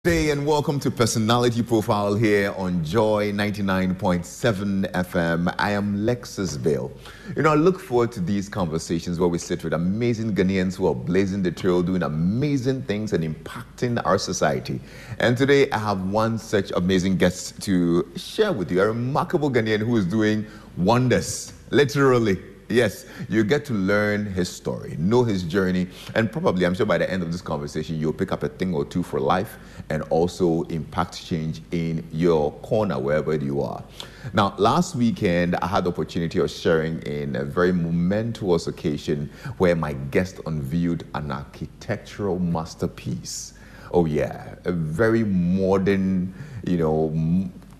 Hey, and welcome to Personality Profile here on Joy 99.7 FM. I am Lexus Bale. I look forward to these conversations where we sit with amazing Ghanaians who are blazing the trail, doing amazing things and impacting our society. And today I have one such amazing guest to share with you, a remarkable Ghanaian who is doing wonders, literally. Yes, you get to learn his story, know his journey, and probably, I'm sure by the end of this conversation, you'll pick up a thing or two for life and also impact change in your corner, wherever you are. Now, last weekend, I had the opportunity of sharing in a very momentous occasion where my guest unveiled an architectural masterpiece. Oh yeah, a very modern,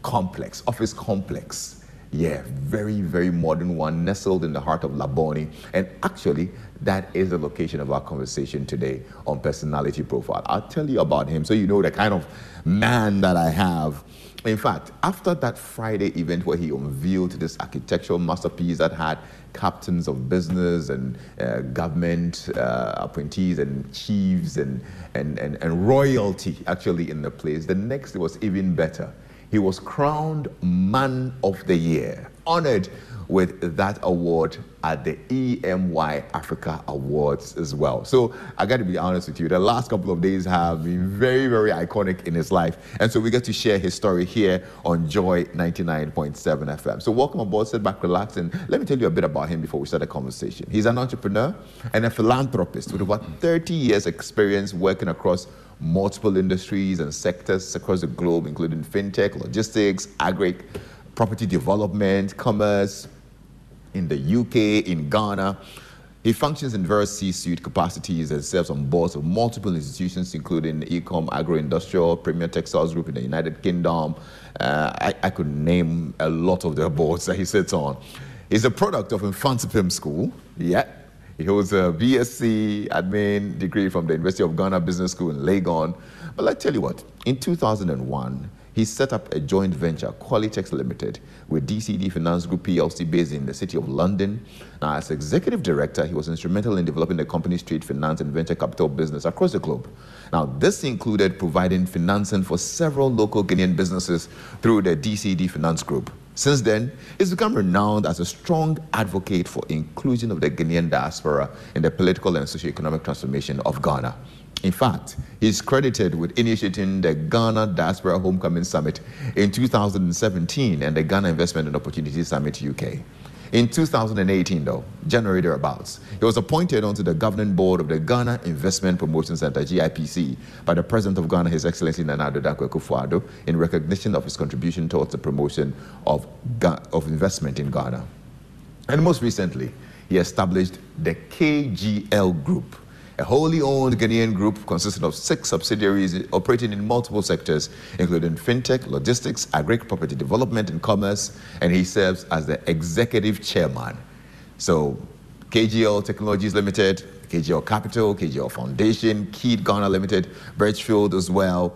complex, office complex. Yeah, very, very modern one, nestled in the heart of Labone. And actually, that is the location of our conversation today on Personality Profile. I'll tell you about him so you know the kind of man that I have. In fact, after that Friday event where he unveiled this architectural masterpiece that had captains of business and government appointees and chiefs and royalty actually in the place, the next day was even better. He was crowned Man of the Year, honored with that award at the EMY Africa Awards as well. So I got to be honest with you, the last couple of days have been very, very iconic in his life. And so we get to share his story here on Joy 99.7 FM. So welcome aboard, sit back, relax, and let me tell you a bit about him before we start the conversation. He's an entrepreneur and a philanthropist with over 30 years experience working across multiple industries and sectors across the globe, including fintech, logistics, agri, property development, commerce, in the UK, in Ghana. He functions in various C-suite capacities and serves on boards of multiple institutions, including Ecom Agro-Industrial, Premier Textiles Group in the United Kingdom. I could name a lot of the boards that he sits on. He's a product of Infantipim School. Yeah. He holds a BSc admin degree from the University of Ghana Business School in Legon. But let's tell you what, in 2001, he set up a joint venture, Qualitex Limited, with DCD Finance Group PLC based in the city of London. Now, as executive director, he was instrumental in developing the company's trade finance and venture capital business across the globe. Now, this included providing financing for several local Ghanaian businesses through the DCD Finance Group. Since then, he's become renowned as a strong advocate for inclusion of the Ghanaian diaspora in the political and socio-economic transformation of Ghana. In fact, he's credited with initiating the Ghana Diaspora Homecoming Summit in 2017 and the Ghana Investment and Opportunity Summit UK. In 2018, though, January thereabouts, he was appointed onto the governing board of the Ghana Investment Promotion Center, GIPC, by the President of Ghana, His Excellency Nana Addo Dankwa Akufo-Addo, in recognition of his contribution towards the promotion of investment in Ghana. And most recently, he established the KGL Group, a wholly owned Ghanaian group consisting of 6 subsidiaries operating in multiple sectors, including fintech, logistics, agri, property development, and commerce, and he serves as the executive chairman. So, KGL Technologies Limited, KGL Capital, KGL Foundation, Keat Ghana Limited, Birchfield as well,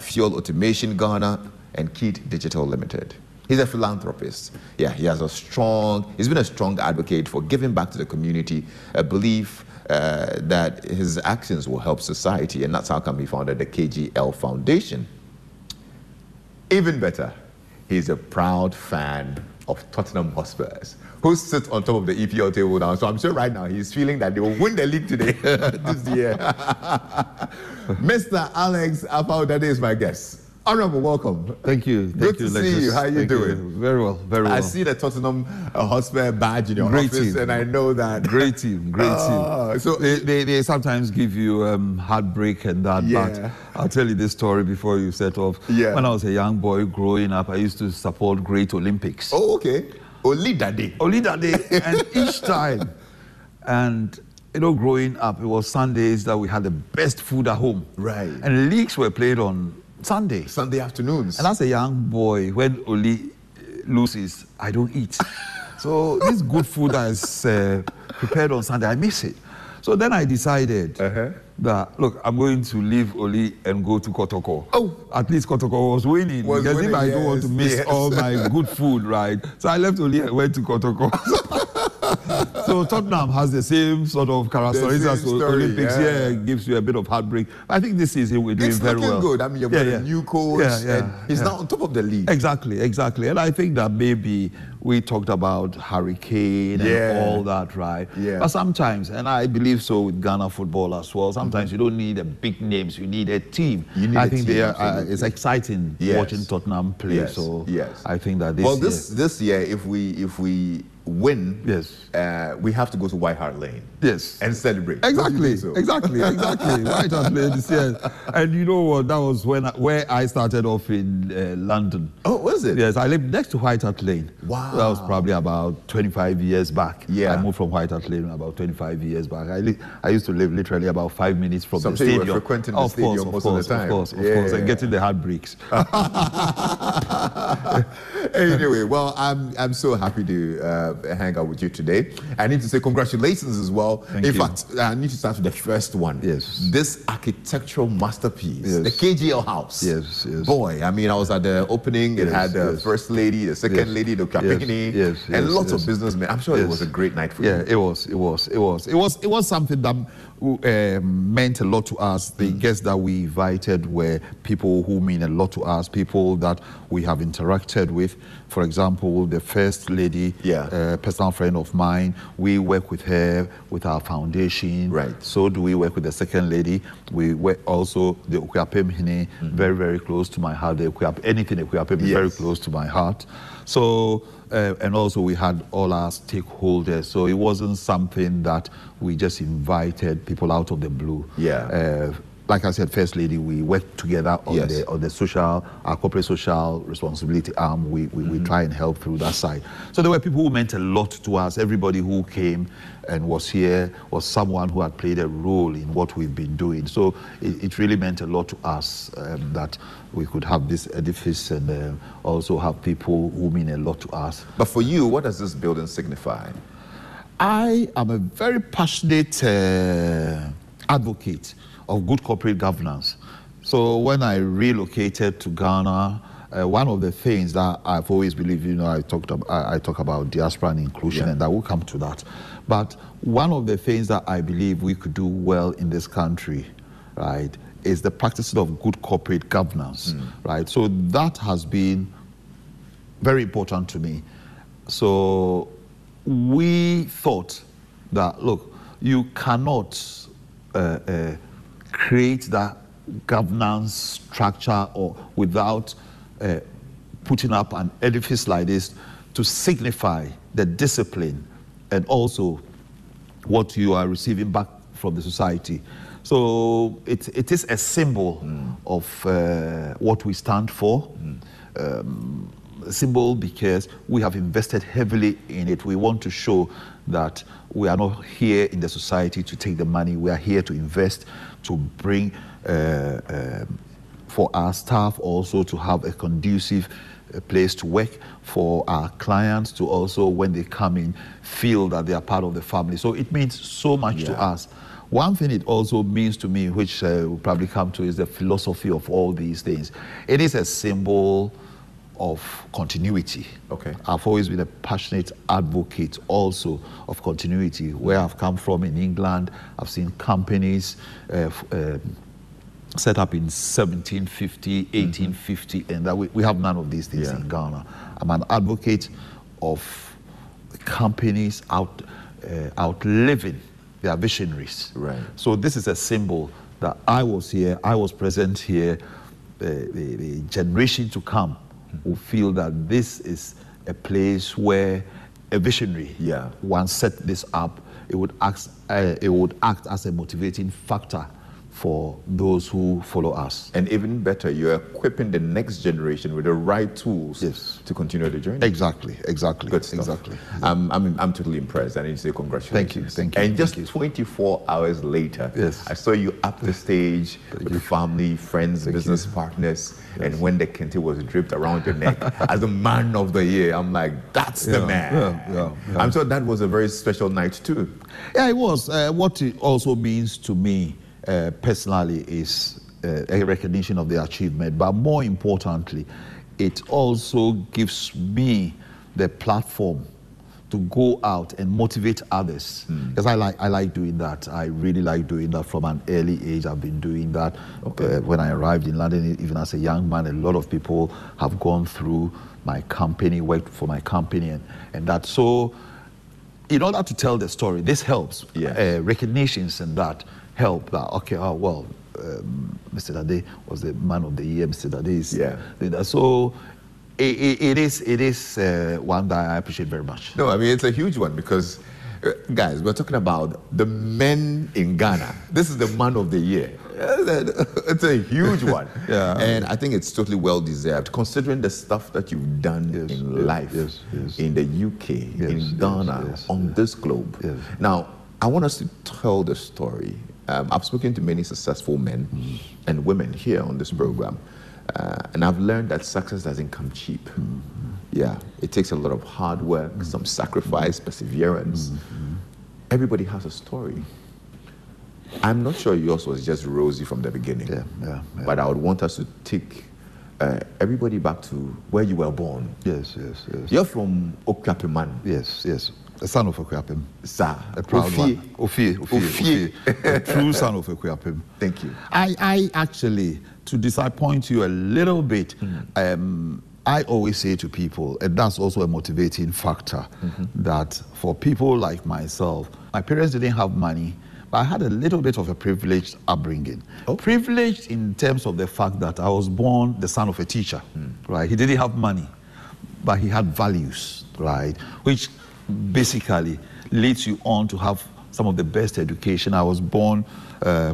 Fuel Automation Ghana, and Keat Digital Limited. He's a philanthropist. Yeah, he's been a strong advocate for giving back to the community, a belief that his actions will help society, and that's how come he founded the KGL Foundation. Even better, he's a proud fan of Tottenham Hotspurs, who sits on top of the EPL table now. So I'm sure right now he's feeling that they will win the league today, this year. Mr. Alex Afao, that is my guest. Honorable, welcome. Thank you. Good to see you. How are you doing? Very well, very well. I see the Tottenham Hotspur badge in your office, and I know that. Great team, great team. So they sometimes give you heartbreak and that, but I'll tell you this story before you set off. Yeah. When I was a young boy growing up, I used to support Great Olympics. Oh, okay. Oli Dadey. And each time, and growing up, it was Sundays that we had the best food at home. Right. And leagues were played on Sunday afternoons. And as a young boy, when Oli loses, I don't eat. So this good food that is prepared on Sunday, I miss it. So then I decided that, look, I'm going to leave Oli and go to Kotoko. Oh. At least Kotoko was winning. Because if I don't want to miss all my good food, right? So I left Oli and went to Kotoko. So Tottenham has the same sort of characteristics as Olympics. Yeah, it gives you a bit of heartbreak. I think this season we're doing very well. It's looking good. I mean, you've got a new coach. And he's now on top of the league. Exactly. And I think that maybe we talked about Hurricane and all that, right? Yeah. But sometimes, and I believe so with Ghana football as well, sometimes you don't need a big names, you need a team. I think it's exciting watching Tottenham play. So I think that this year, if we win, we have to go to White Hart Lane. And celebrate. Exactly. White Hart Lane this year. And you know what? That was where I started off in London. Oh, was it? Yes, I lived next to White Hart Lane. Wow. That was probably about 25 years back. Yeah. I moved from White Hart Lane about 25 years back. I used to live literally about 5 minutes from the stadium. You were frequenting the stadium most of the time. Of course, and getting the heartbreaks. Anyway, well, I'm so happy to hang out with you today. I need to say congratulations as well. Thank you. Fact, I need to start with the first one. Yes. This architectural masterpiece, the KGL house. Yes. Boy, I mean, I was at the opening. It had the first lady, the second lady, the Kapikini, and lots of businessmen. I'm sure it was a great night for you. Yeah, it was something that meant a lot to us. The guests that we invited were people who mean a lot to us, people that we have interacted with. For example, the first lady, a personal friend of mine, we work with her with our foundation. Right. So do we work with the second lady. We work also the Okuapem Hine, very, very close to my heart. Anything Okuapem is very close to my heart. So, and also we had all our stakeholders. So it wasn't something that we just invited people out of the blue. Like I said, First Lady, we work together on the social, our corporate social responsibility arm. We try and help through that side. So there were people who meant a lot to us. Everybody who came and was here was someone who had played a role in what we've been doing. So it really meant a lot to us that we could have this edifice and also have people who mean a lot to us. But for you, what does this building signify? I am a very passionate advocate of good corporate governance. So when I relocated to Ghana, one of the things that I've always believed, I talk about diaspora and inclusion, and I will come to that. But one of the things that I believe we could do well in this country, right, is the practice of good corporate governance, right? So that has been very important to me. So we thought that, look, you cannot create that governance structure or without putting up an edifice like this to signify the discipline and also what you are receiving back from the society. So it is a symbol of what we stand for. A symbol because we have invested heavily in it. We want to show that we are not here in the society to take the money. We are here to invest, to bring for our staff also to have a conducive place to work, for our clients to also, when they come in, feel that they are part of the family. So it means so much to us. One thing it also means to me, which we'll probably come to, is the philosophy of all these things. It is a symbol of continuity. Okay. I've always been a passionate advocate also of continuity. Where I've come from in England, I've seen companies set up in 1750, 1850, and that we have none of these things in Ghana. I'm an advocate of companies outliving their visionaries. Right. So this is a symbol that I was here, I was present here, the generation to come will feel that this is a place where a visionary, once set this up, it would act as a motivating factor for those who follow us. And even better, you're equipping the next generation with the right tools to continue the journey. Exactly. Good stuff. Exactly. I'm totally impressed. I need to say congratulations. Thank you. And just 24 hours later, I saw you up the stage with family, friends, business partners, and when the kente was draped around your neck as the man of the year, I'm like, that's the man. I'm sure that was a very special night too. Yeah, it was. What it also means to me personally is a recognition of the achievement, but more importantly, it also gives me the platform to go out and motivate others, because I like doing that. I really like doing that from an early age. I've been doing that. When I arrived in London, even as a young man, a lot of people have gone through my company, worked for my company, and that. So in order to tell the story, this helps. Recognitions and that help. That, okay, oh, well, Mr. Dadey was the man of the year. Mr. Dadey is so. It is one that I appreciate very much. No, I mean, it's a huge one because, guys, we're talking about the men in Ghana. This is the man of the year. It's a huge one. And I think it's totally well-deserved, considering the stuff that you've done in life, in the UK, in Ghana, on this globe. Now, I want us to tell the story. I've spoken to many successful men and women here on this program. And I've learned that success doesn't come cheap. It takes a lot of hard work, some sacrifice, perseverance. Everybody has a story. I'm not sure yours was just rosy from the beginning. But I would want us to take everybody back to where you were born. You're from Okuapeman. Yes. The son of Okuapem. Sir. A proud one. Ofie. A true son of Okuapem. Thank you. I actually, to disappoint you a little bit, I always say to people, and that's also a motivating factor, that for people like myself, my parents didn't have money, but I had a little bit of a privileged upbringing. Privileged in terms of the fact that I was born the son of a teacher, right? He didn't have money, but he had values, right? Which basically leads you on to have some of the best education. I was born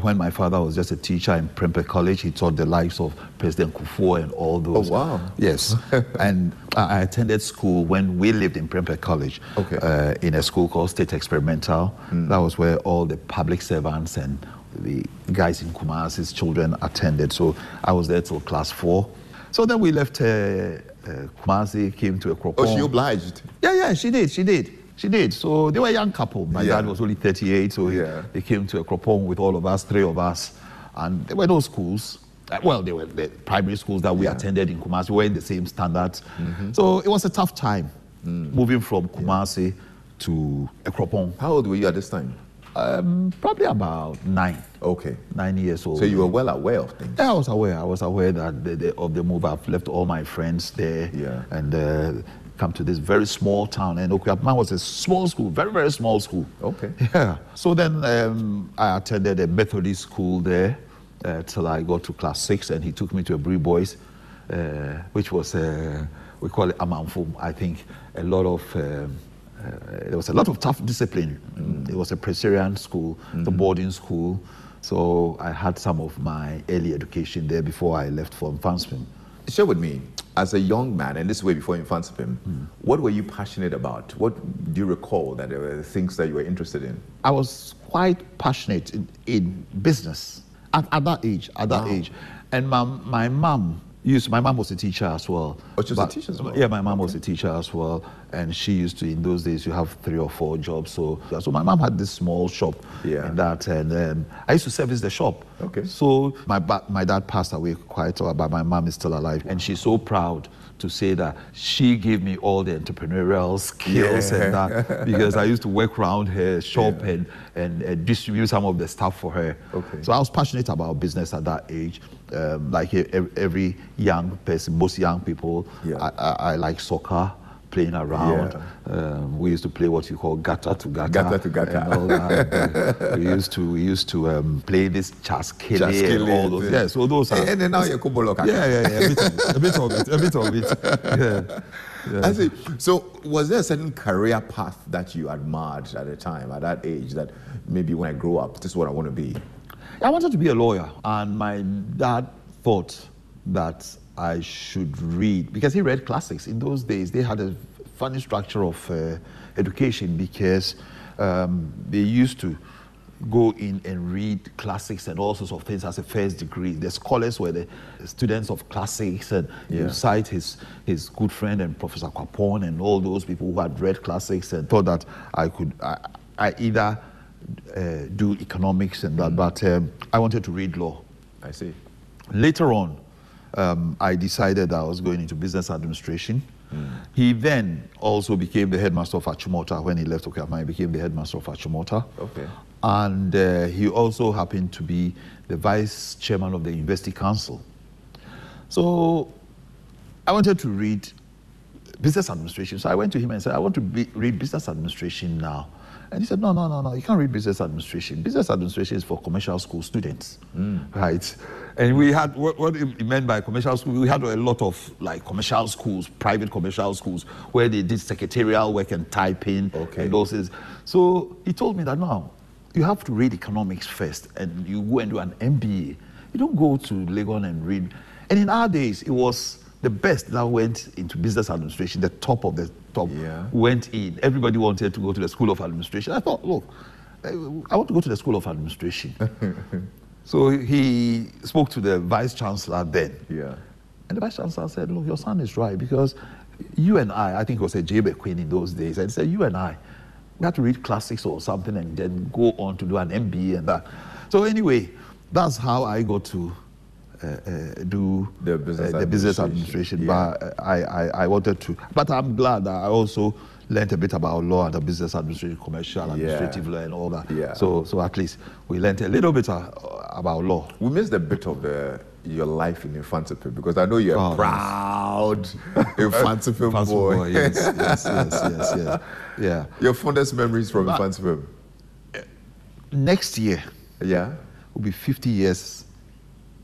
when my father was just a teacher in Prempeh College. He taught the likes of President Kufuor and all those. Oh, wow. Yes. And I attended school when we lived in Prempeh College, in a school called State Experimental. That was where all the public servants and the guys in Kumasi's children attended. So I was there till class 4. So then we left Kumasi, came to Ekropong. Oh, she obliged? Yeah, she did. So they were a young couple. My dad was only 38, so he came to Ekropong with all of us, 3 of us. And there were no schools. Well, they were the primary schools that we attended in Kumasi. We were in the same standards. So it was a tough time moving from Kumasi to Ekropong. How old were you at this time? Probably about 9. Okay. 9 years old. So you were well aware of things? Yeah, I was aware. I was aware that of the move. I've left all my friends there and come to this very small town. And Okuapeman was a small school, very, very small school. Okay. Yeah. So then I attended a Methodist school there till I got to class 6, and he took me to a Bree Boys, which was, we call it Amanfo. I think a lot of... there was a lot of tough discipline. It was a Presbyterian school, the boarding school. So I had some of my early education there before I left for Mfantsipim. Share with me, as a young man, and this way before Mfantsipim, what were you passionate about? What do you recall that there were things that you were interested in? I was quite passionate in business at that age. And my mom was a teacher as well. Oh, she was a teacher as well? Yeah, my mom was a teacher as well. And she used to, in those days, you have 3 or 4 jobs. So my mom had this small shop and that. And I used to service the shop. Okay. So my dad passed away quite a while, but my mom is still alive. And she's so proud to say that she gave me all the entrepreneurial skills and that, because I used to work around her shop and distribute some of the stuff for her. Okay. So I was passionate about business at that age. Like every young person, most young people, I like soccer, playing around. We used to play what you call gata to gata. Gata to gata. And all that. we used to play this chaskele and all those. Yeah, so those are. And then now you're Kuboloka. A bit of it. Yeah. I see. So was there a certain career path that you admired at the time, at that age, that maybe when I grow up, this is what I want to be? I wanted to be a lawyer, and my dad thought that I should read, because he read classics. In those days, they had a funny structure of education, because they used to go in and read classics and all sorts of things as a first degree. The scholars were the students of classics, and you cite his good friend and Professor Kwapon and all those people who had read classics, and thought that I either do economics and that, but I wanted to read law. I see. Later on, I decided I was going into business administration, He then also became the headmaster of Achimota. When he left Okayama, he became the headmaster of Achimota. Okay. And he also happened to be the vice chairman of the University Council. So I wanted to read business administration. So I went to him and said, I want to read business administration now. And he said, no, you can't read business administration. Business administration is for commercial school students, right? And we had, what he meant by commercial school, we had a lot of like commercial schools, private commercial schools, where they did secretarial work and typing and those things. So he told me that, no, you have to read economics first and you go and do an MBA. You don't go to Legon and read. And in our days, it was the best that went into business administration, the top of the top went in. Everybody wanted to go to the School of Administration. I thought, look, I want to go to the School of Administration. So he spoke to the Vice Chancellor then. Yeah. And the Vice Chancellor said, look, your son is right, because you and I think it was a J.B. Queen in those days, and he said, you and I, we had to read classics or something and then go on to do an MBA and that. So anyway, that's how I got to do the business administration. Yeah. But I wanted to, but I'm glad that I also learned a bit about law and the business administration, commercial, administrative law and all that. Yeah. So at least we learned a little bit about law. We missed a bit of your life in Infantipe, because I know you're a proud Infantipe boy. Yes. Yeah. Your fondest memories from Infantipe? Next year, will be 50 years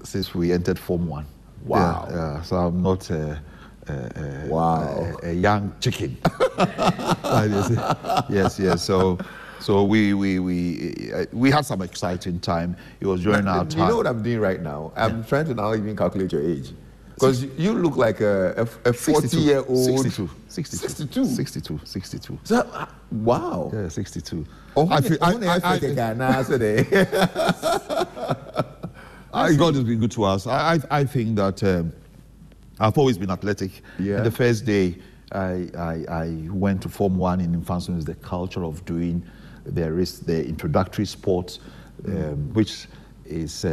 since we entered Form 1. Wow. Yeah, so I'm not a young chicken. Yes. So we had some exciting time. It was during our time. You know what I'm doing right now? I'm trying to now even calculate your age. Because you look like a 40-year-old. 62. So, wow. Yeah, 62. God has been good to us. I think that I've always been athletic. Yeah. And the first day I went to Form 1 in Infantipe, the culture of doing the introductory sports, which is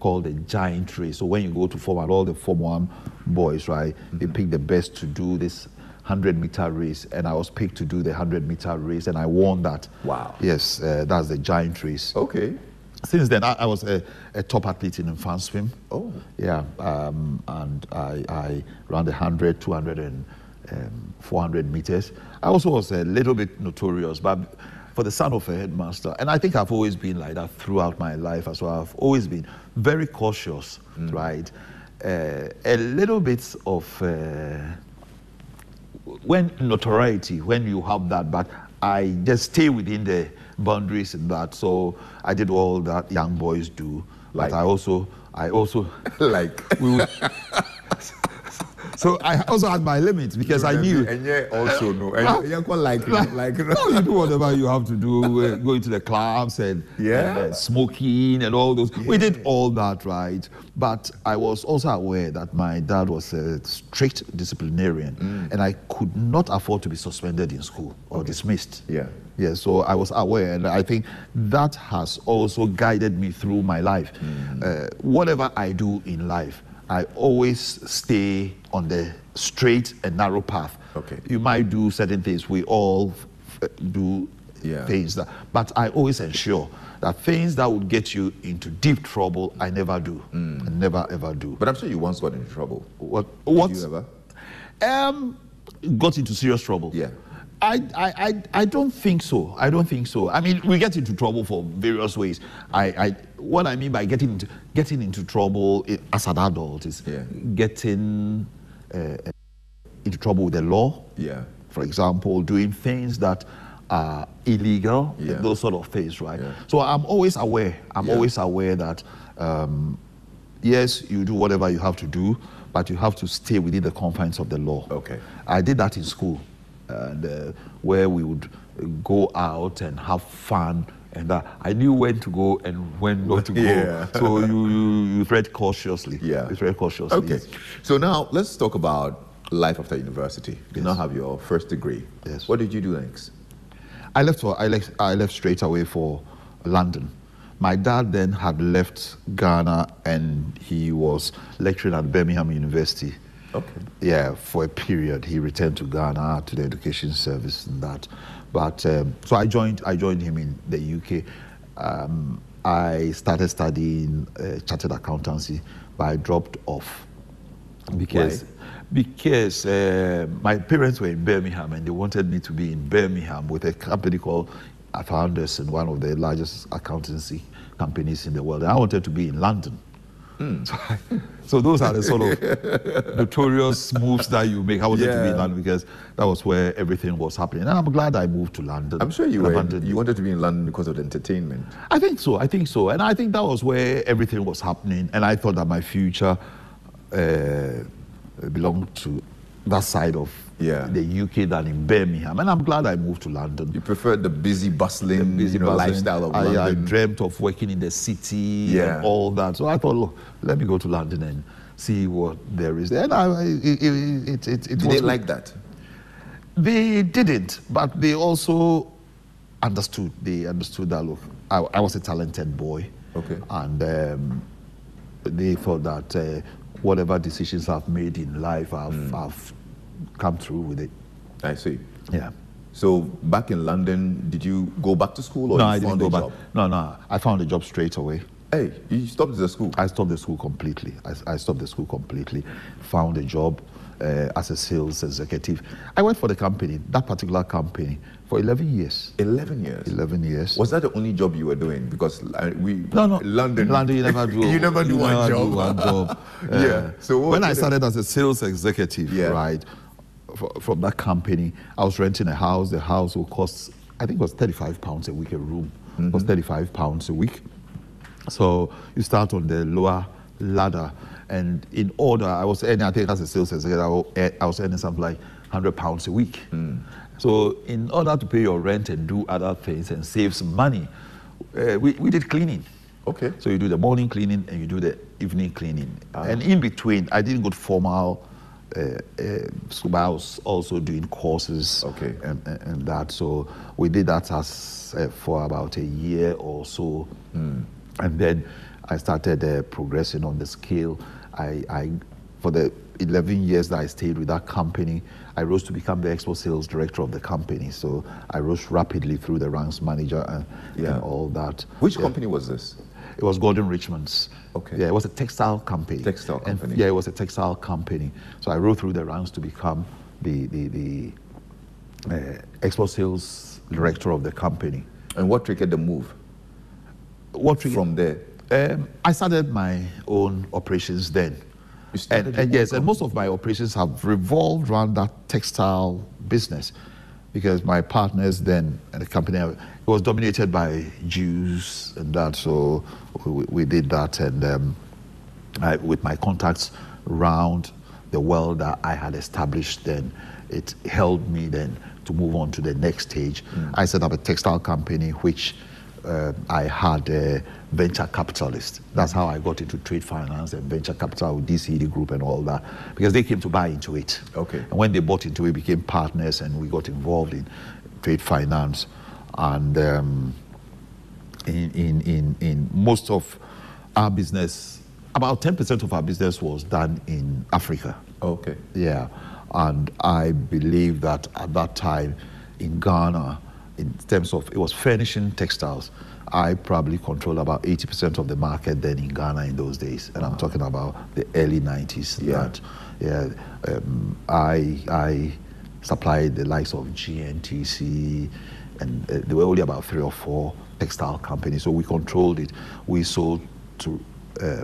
called a giant race. So when you go to Form 1, all the Form 1 boys, right, they pick the best to do this 100-meter race, and I was picked to do the 100-meter race, and I won that. Wow. Yes, that's the giant race. Okay. Since then, I was a top athlete in infant swim. Oh. Yeah, and I ran the 100, 200, and 400 meters. I also was a little bit notorious, but for the son of a headmaster, and I think I've always been like that throughout my life as well. I've always been very cautious, right? A little bit of when notoriety, when you have that, but I just stay within the boundaries in that. So I did all that young boys do. Like, but I also like so I also had my limits, because I knew. And you also know. And you're quite like no, you do whatever you have to do. Going to the clubs and smoking and all those. Yeah. We did all that, right? But I was also aware that my dad was a strict disciplinarian, and I could not afford to be suspended in school or dismissed. Yeah, so I was aware, and I think that has also guided me through my life. Whatever I do in life, I always stay on the straight and narrow path. Okay. You might do certain things. We all do things, but I always ensure that things that would get you into deep trouble, I never do. I never ever do. But I'm sure you once got into trouble. What? Did you ever? Got into serious trouble. Yeah. I don't think so. I don't think so. I mean, we get into trouble for various ways. What I mean by getting into trouble as an adult is getting into trouble with the law. Yeah. For example, doing things that are illegal, those sort of things, right? Yeah. So I'm always aware. I'm always aware that yes, you do whatever you have to do, but you have to stay within the confines of the law. Okay. I did that in school. And where we would go out and have fun, and I knew when to go and when not to go. So you tread cautiously. You tread caushtiously. Okay. So now let's talk about life after university. You now have your first degree. Yes. What did you do next? I left straight away for London. My dad then had left Ghana, and he was lecturing at Birmingham University. Okay. Yeah, for a period. He returned to Ghana to the education service and that. But so I joined him in the UK. I started studying chartered accountancy, but I dropped off because my parents were in Birmingham and they wanted me to be in Birmingham with a company called Founders, and one of the largest accountancy companies in the world. And I wanted to be in London. So those are the sort of notorious moves that you make. I wanted to be in London because that was where everything was happening. And I'm glad I moved to London. I'm sure you wanted to be in London because of the entertainment. I think so. And I think that was where everything was happening. And I thought that my future belonged to that side of the UK than in Birmingham. And I'm glad I moved to London. You preferred the busy, bustling, lifestyle of London. I dreamt of working in the city and all that. So I thought, look, let me go to London and see what there is there. And Did they like that? They didn't, but they also understood. They understood that, look, I was a talented boy. Okay. And they thought that whatever decisions I've made in life, I've come through with it. I see. Yeah. So back in London, did you go back to school or No, you I didn't found go a back. job? No, I found a job straight away. Hey, you stopped the school? I stopped the school completely. I stopped the school completely. Found a job as a sales executive. I worked for the company, that particular company, for 11 years. 11 years? 11 years. Was that the only job you were doing? Because No. London, you never do. You never do one job. Do one job. Yeah. So when I started as a sales executive, Yeah. right, from that company, I was renting a house. The house will cost, I think it was £35 a week a room. It was £35 a week. So you start on the lower ladder, and in order, I was earning, I think as a sales executive, I was earning something like £100 a week. So in order to pay your rent and do other things and save some money, we did cleaning. Okay. So you do the morning cleaning and you do the evening cleaning. And in between, I didn't go to formal school, but I was also doing courses and that. So we did that for about a year or so. And then I started progressing on the scale. For the 11 years that I stayed with that company, I rose to become the export sales director of the company. So I rose rapidly through the ranks, manager and all that. Which company was this? It was Gordon Richmond's. Okay. Yeah, it was a textile company. Textile company. Yeah, it was a textile company. So I rose through the ranks to become the export sales director of the company. And what triggered the move? From there? I started my own operations then. And most of my operations have revolved around that textile business, because my partners then and the company, it was dominated by Jews and that, so we did that, and with my contacts around the world that I had established then, it helped me then to move on to the next stage. I set up a textile company which I had a venture capitalist. That's how I got into trade finance and venture capital with DCD Group and all that, because they came to buy into it. Okay. And when they bought into it, we became partners and we got involved in trade finance. And in most of our business, about 10% of our business was done in Africa. Okay. Yeah. And I believe that at that time in Ghana, in terms of, it was furnishing textiles, I probably controlled about 80% of the market then in Ghana in those days. And I'm talking about the early 90s. I supplied the likes of GNTC, and there were only about 3 or 4 textile companies, so we controlled it. We sold to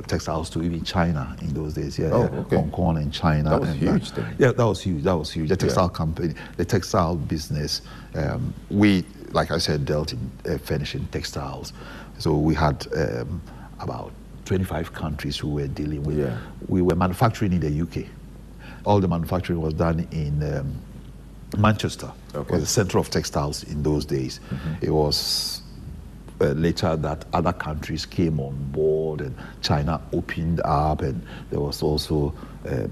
textiles to even China in those days. Hong Kong and China. That was huge then. Yeah, that was huge. The textile company, the textile business, we, like I said, dealt in finishing textiles. So we had about 25 countries who were dealing with. Yeah. We were manufacturing in the UK. All the manufacturing was done in Manchester. It was the center of textiles in those days. It was later that other countries came on board and China opened up, and there was also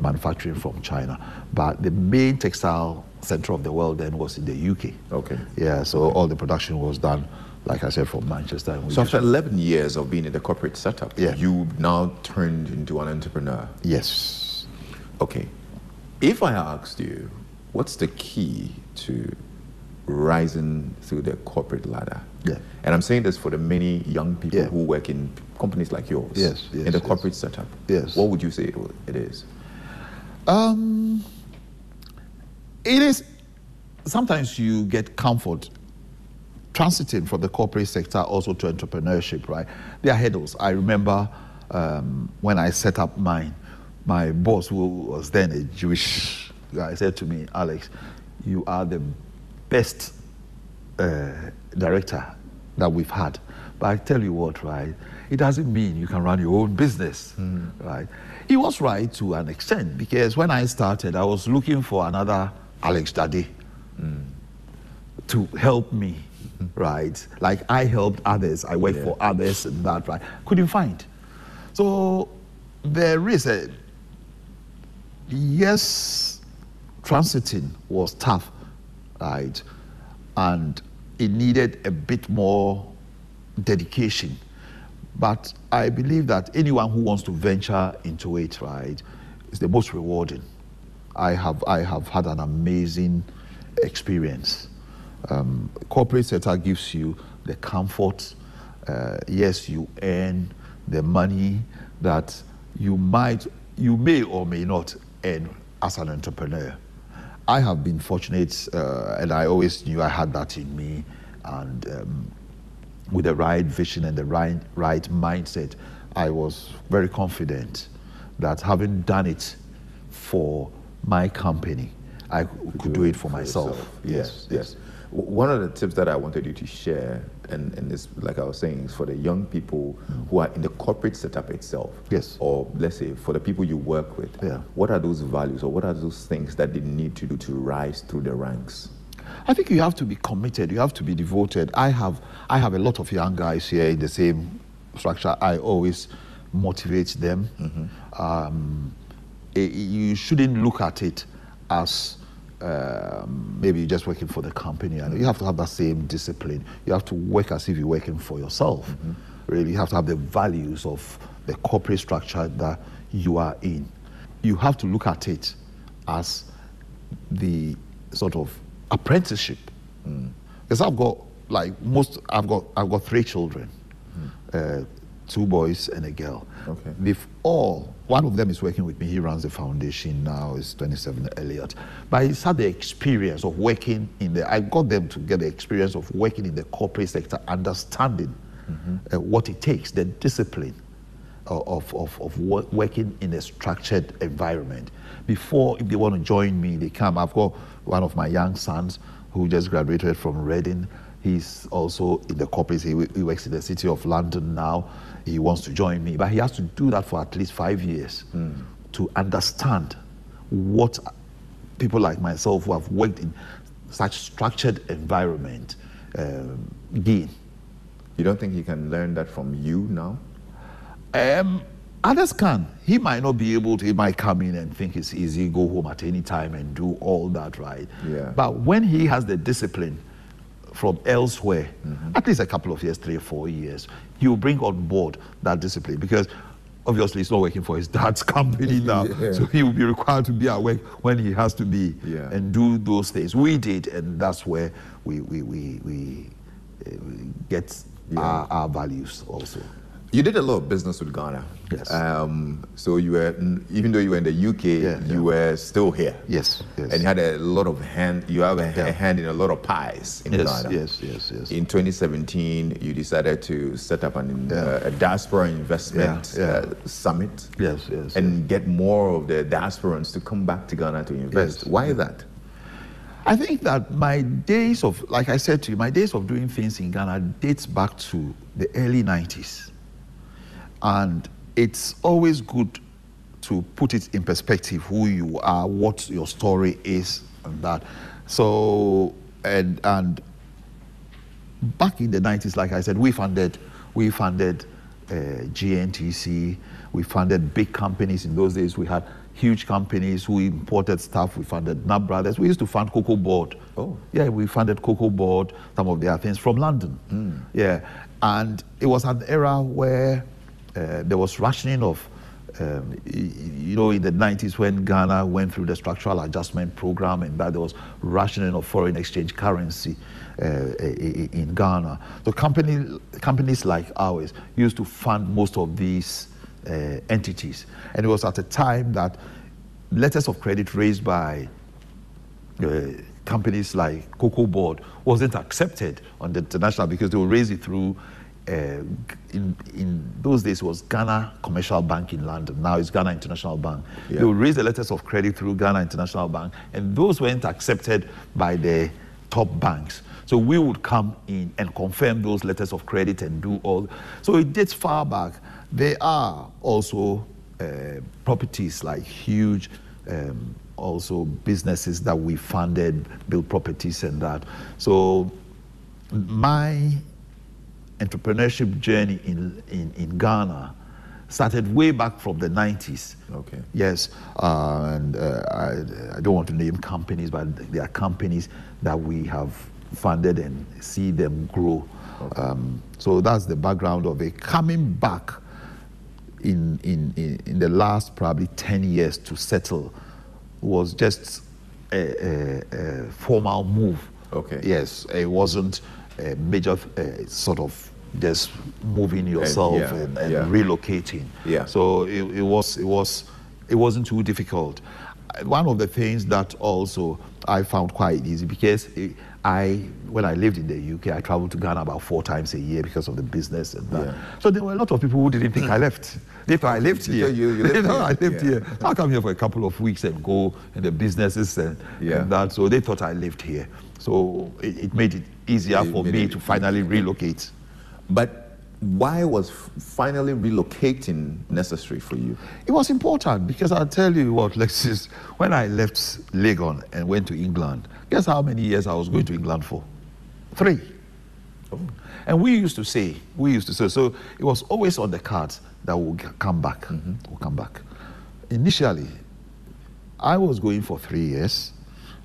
manufacturing from China. But the main textile center of the world then was in the UK. Okay. Yeah, so all the production was done, like I said, from Manchester. And so after 11 years of being in the corporate setup, Yeah. you now turned into an entrepreneur. Yes. Okay. If I asked you, what's the key to rising through the corporate ladder? Yeah. And I'm saying this for the many young people Yeah. who work in companies like yours, Yes, yes, in the yes. corporate setup. Yes. What would you say it is? It is, sometimes you get comfort transiting from the corporate sector also to entrepreneurship, right? There are hurdles. I remember when I set up mine, my boss, who was then a Jewish guy, said to me, Alex, you are the best director that we've had. But I tell you what, right? It doesn't mean you can run your own business, right? He was right to an extent, because when I started, I was looking for another Alex Dadey to help me, right? Like I helped others, I worked for others and that, right? Couldn't find. So there is a, yes, transiting was tough, right? And it needed a bit more dedication. But I believe that anyone who wants to venture into it, right, is the most rewarding. I have had an amazing experience. Corporate sector gives you the comfort. Yes, you earn the money that you may or may not earn as an entrepreneur. I have been fortunate, and I always knew I had that in me, and with the right vision and the right mindset, I was very confident that having done it for my company, I could do it for myself. Yes. One of the tips that I wanted you to share, and this, like I was saying, is for the young people who are in the corporate setup itself. Yes. Or let's say for the people you work with. Yeah. What are those values or what are those things that they need to do to rise through the ranks? I think you have to be committed. You have to be devoted. I have a lot of young guys here in the same structure. I always motivate them. You shouldn't look at it as maybe you're just working for the company. And you have to have that same discipline. You have to work as if you're working for yourself. Really, you have to have the values of the corporate structure that you are in. You have to look at it as the sort of apprenticeship. Because I've got 3 children, 2 boys and a girl. Okay. One of them is working with me. He runs the foundation now. It's 27 Elliott. But he's had the experience of working I got them to get the experience of working in the corporate sector, understanding what it takes, the discipline of working in a structured environment. Before, if they want to join me, they come. I've got one of my young sons who just graduated from Reading. He's also in the corporate. He works in the City of London now. He wants to join me, but he has to do that for at least 5 years to understand what people like myself who have worked in such structured environment gain. You don't think he can learn that from you now? Others can. He might not be able to. He might come in and think it's easy, go home at any time and do all that, right? Yeah. But when he has the discipline from elsewhere, at least a couple of years, 3 or 4 years, he will bring on board that discipline, because obviously he's not working for his dad's company now. So he will be required to be at work when he has to be and do those things. We did, and that's where we get our values also. You did a lot of business with Ghana. Yes. So you were, even though you were in the UK, you were still here. Yes. And you had a lot of hand in a lot of pies in Ghana. Yes. In 2017, you decided to set up a diaspora investment summit. Yes. And get more of the diasporans to come back to Ghana to invest. Yes. Why that? I think that my days of, like I said to you, my days of doing things in Ghana dates back to the early 90s. And it's always good to put it in perspective, who you are, what your story is, and that. So, and back in the 90s, like I said, we funded GNTC, we funded big companies. In those days, we had huge companies who imported stuff. We funded Nut Brothers. We used to fund Cocoa Board. Oh. Yeah, we funded Cocoa Board, some of their things from London. Yeah, and it was an era where there was rationing of You know, in the 90s when Ghana went through the structural adjustment program, and that there was rationing of foreign exchange currency in Ghana. So companies like ours used to fund most of these entities. And it was at a time that letters of credit raised by companies like Cocoa Board wasn't accepted on the international, because they would raise it through in those days it was Ghana Commercial Bank in London. Now it's Ghana International Bank. Yeah. They would raise the letters of credit through Ghana International Bank, and those weren't accepted by the top banks. So we would come in and confirm those letters of credit and do all. So it dates far back. There are also properties like huge also businesses that we funded, build properties and that. So my entrepreneurship journey in Ghana started way back from the 90s. Okay. Yes, and I don't want to name companies, but there are companies that we have funded and see them grow. Okay. So that's the background of it. Coming back in the last probably 10 years to settle was just a formal move. Okay. Yes, it wasn't a major sort of just moving yourself and relocating. Yeah. So it wasn't too difficult. One of the things that also I found quite easy, because when I lived in the UK, I traveled to Ghana about 4 times a year because of the business and that. Yeah. So there were a lot of people who didn't think I left. They thought I lived here. I lived here. I'll come here for a couple of weeks and go in the businesses and that. So they thought I lived here. So it made it easier for me to finally relocate. But why was finally relocating necessary for you? It was important because I'll tell you what, Lexis, when I left Legon and went to England, guess how many years I was going to England for? 3. Oh. And we used to say, so it was always on the cards that we'll come back. Mm-hmm. We'll come back. Initially, I was going for 3 years.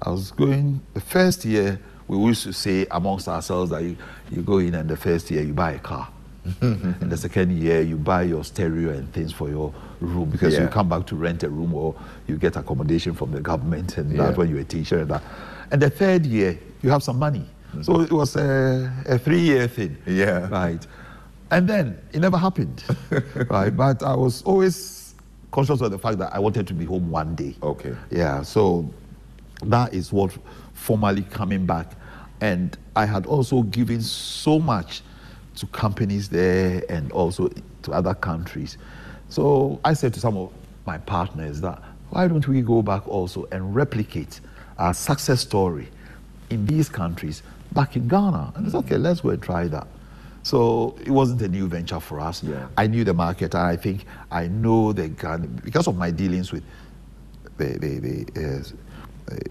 I was going, the first year, we used to say amongst ourselves that you go in and the first year you buy a car. And the second year you buy your stereo and things for your room, because you come back to rent a room or you get accommodation from the government and that when you're a teacher and that. And the third year you have some money. Mm-hmm. So it was a 3-year thing. Yeah. Right. And then it never happened. Right. But I was always conscious of the fact that I wanted to be home one day. Okay. Yeah. So that is what formally coming back. And I had also given so much to companies there and also to other countries. So I said to some of my partners that, why don't we go back also and replicate our success story in these countries back in Ghana? And it's okay, let's go and try that. So it wasn't a new venture for us. Yeah. I knew the market, and I think I know the Ghana, because of my dealings with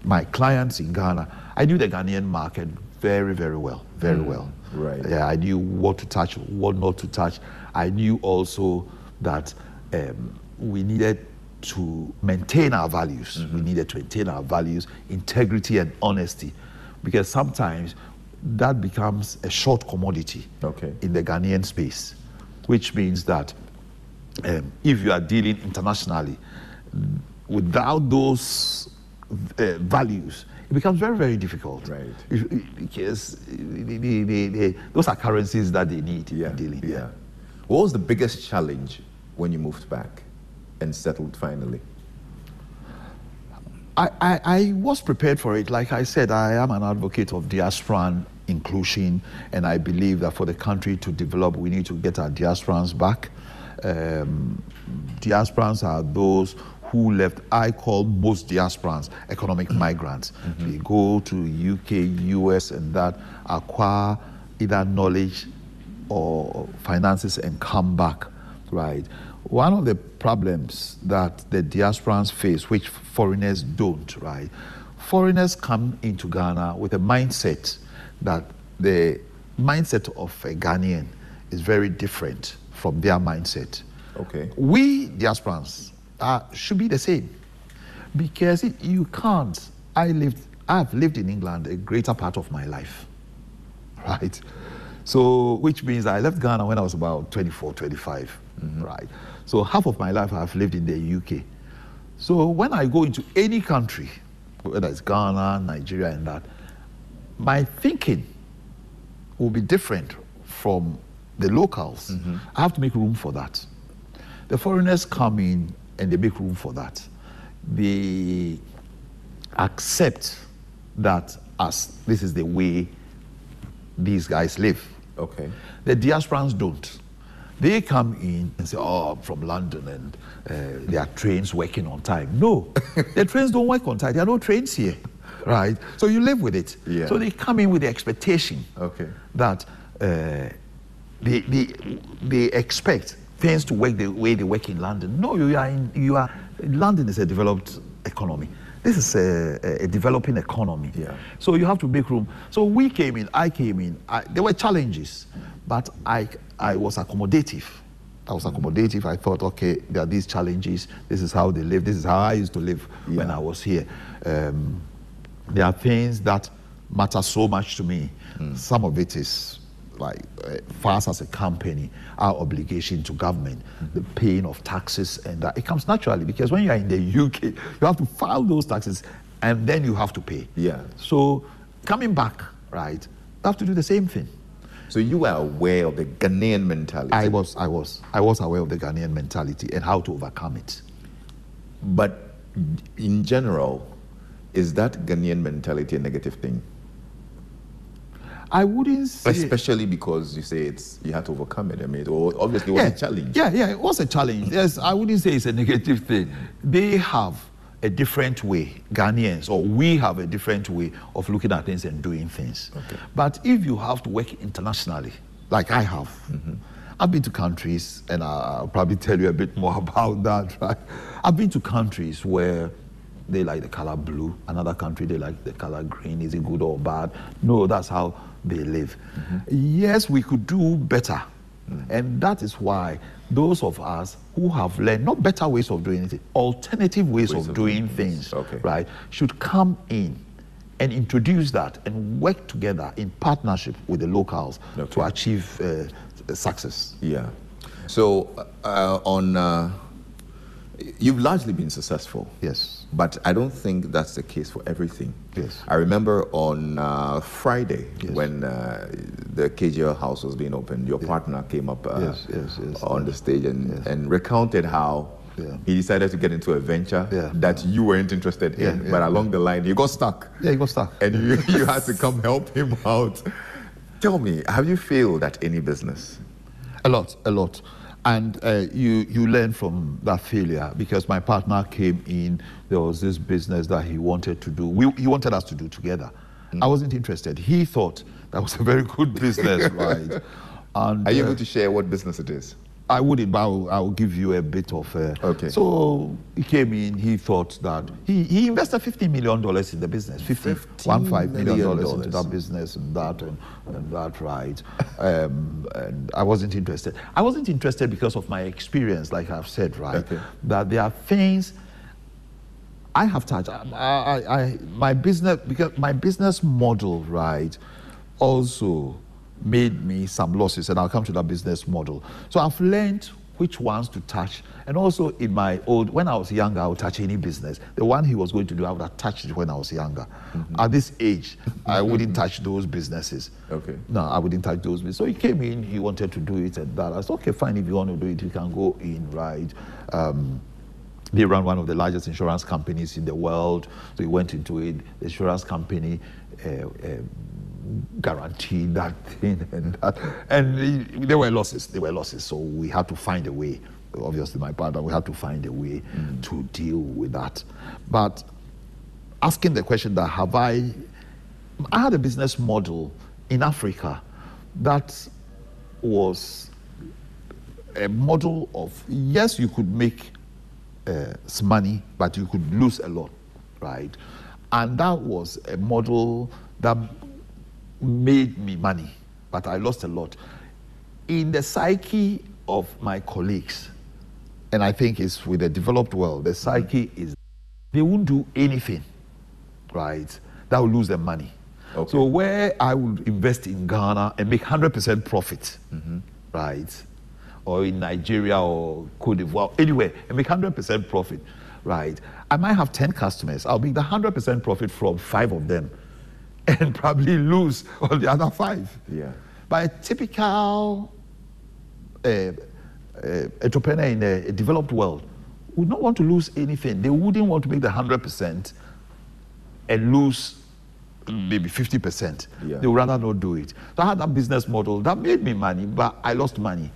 my clients in Ghana, I knew the Ghanaian market very, very well, very well. Right. Yeah, I knew what to touch, what not to touch. I knew also that we needed to maintain our values. Mm-hmm. We needed to maintain our values, integrity and honesty, because sometimes that becomes a short commodity in the Ghanaian space, which means that if you are dealing internationally without those values, it becomes very, very difficult. Right. Because those are currencies that they need in dealing. Yeah. What was the biggest challenge when you moved back and settled finally? I was prepared for it. Like I said, I am an advocate of diasporan inclusion, and I believe that for the country to develop, we need to get our diasporans back. Diasporans are those who left. I call most diasporans economic migrants. Mm-hmm. They go to UK, US, and that, acquire either knowledge or finances and come back, right? One of the problems that the diasporans face, which foreigners don't, right? Foreigners come into Ghana with a mindset that the mindset of a Ghanaian is very different from their mindset. Okay. We diasporans should be the same, because you can't. I've lived in England a greater part of my life, right? So, which means I left Ghana when I was about 24, 25, right? So half of my life I've lived in the UK. So when I go into any country, whether it's Ghana, Nigeria and that, my thinking will be different from the locals. I have to make room for that. The foreigners come in and they make room for that. They accept that as this is the way these guys live. Okay. The diasporans don't. They come in and say, oh, I'm from London and there are trains working on time. No, the trains don't work on time. There are no trains here, right? So you live with it. Yeah. So they come in with the expectation that they expect things to work the way they work in London. No, London is a developed economy. This is a developing economy. Yeah. So you have to make room. So we came in, I came in, there were challenges, but I was accommodative. I thought, okay, there are these challenges. This is how they live. This is how I used to live when I was here. There are things that matter so much to me. Some of it is like, for us as a company, our obligation to government, the paying of taxes, and that. It comes naturally because when you are in the UK, you have to file those taxes and then you have to pay. Yeah. So coming back, right, you have to do the same thing. So you were aware of the Ghanaian mentality? I was aware of the Ghanaian mentality and how to overcome it. But in general, is that Ghanaian mentality a negative thing? I wouldn't say... Especially because you say you had to overcome it. I mean, obviously it was a challenge. Yeah, it was a challenge. Yes, I wouldn't say it's a negative thing. They have a different way, Ghanaians, or we have a different way of looking at things and doing things. Okay. But if you have to work internationally, like I have, I've been to countries, and I'll probably tell you a bit more about that, right? I've been to countries where they like the color blue, another country they like the color green. Is it good or bad? No, that's how they live. Yes, we could do better. And that is why those of us who have learned, not better ways of doing it, alternative ways of doing things, right, should come in and introduce that and work together in partnership with the locals to achieve success. Yeah. So you've largely been successful. Yes. But I don't think that's the case for everything. Yes. I remember on Friday when the KGL house was being opened, your partner came up on the stage and recounted how he decided to get into a venture that you weren't interested in, but along the line he got stuck. Yeah, he got stuck. And you had to come help him out. Tell me, have you failed at any business? A lot. And you learn from that failure because my partner came in, there was this business that he wanted to do. He wanted us to do together. I wasn't interested. He thought that was a very good business, right? And, are you able to share what business it is? I wouldn't, but I'll give you a bit of... okay. So he came in, he thought that... He invested $50 million in the business. $15 million into that business and that, right? And I wasn't interested. I wasn't interested because of my experience, like I've said, right? That there are things I have touched. My business model, right, also made me some losses, and I'll come to that business model. So I've learned which ones to touch, and also in when I was younger, I would touch any business. The one he was going to do, I would have touched it when I was younger. At this age, I wouldn't touch those businesses. No, I wouldn't touch those businesses. So he came in, he wanted to do it and that. I said, okay, fine, if you want to do it, you can go in, right? They run one of the largest insurance companies in the world. So he went into it. The insurance company guaranteed that thing and that. And there were losses. So we had to find a way. Obviously, my partner, we had to find a way to deal with that. But asking the question that I had a business model in Africa that was a model of, yes, you could make some money, but you could lose a lot, right? And that was a model that made me money, but I lost a lot. In the psyche of my colleagues, and I think it's with the developed world, the psyche is they won't do anything, right, that will lose them money. Okay. So where I would invest in Ghana and make 100% profit, right? Or in Nigeria or Cote d'Ivoire, anywhere, and make 100% profit, right? I might have 10 customers. I'll make the 100% profit from 5 of them and probably lose on the other 5. Yeah. But a typical entrepreneur in a developed world would not want to lose anything. They wouldn't want to make the 100% and lose maybe 50%. Yeah. They would rather not do it. So I had that business model that made me money, but I lost money.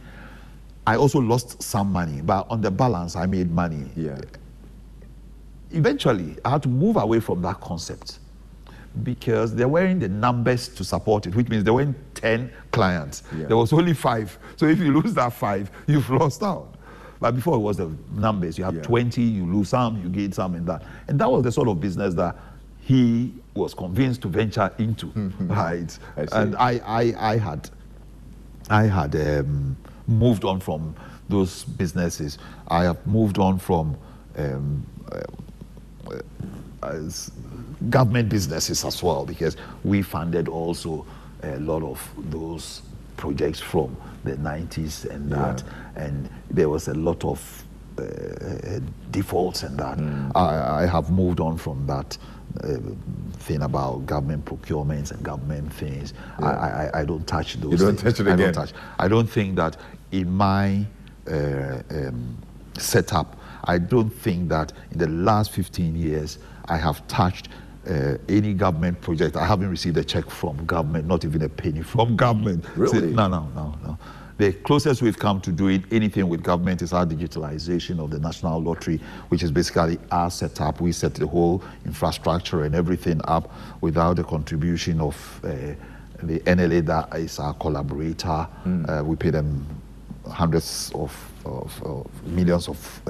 I also lost some money, but on the balance, I made money. Yeah. Eventually, I had to move away from that concept because there weren't the numbers to support it, which means there weren't 10 clients. Yeah. There was only 5. So if you lose that 5, you've lost out. But before it was the numbers. You have 20, you lose some, you gain some in that. And that was the sort of business that he was convinced to venture into, right? And I had moved on from those businesses. I have moved on from government businesses as well, because we funded also a lot of those projects from the 90s and that, and there was a lot of defaults and that. I have moved on from that thing about government procurements and government things. I don't touch those. You don't things. touch it again? I don't think that in my setup, I don't think that in the last 15 years I have touched any government project. I haven't received a check from government, not even a penny from government. Really? No. The closest we've come to doing anything with government is our digitalization of the National Lottery, which is basically our setup. We set the whole infrastructure and everything up without the contribution of the NLA that is our collaborator. We pay them hundreds of millions of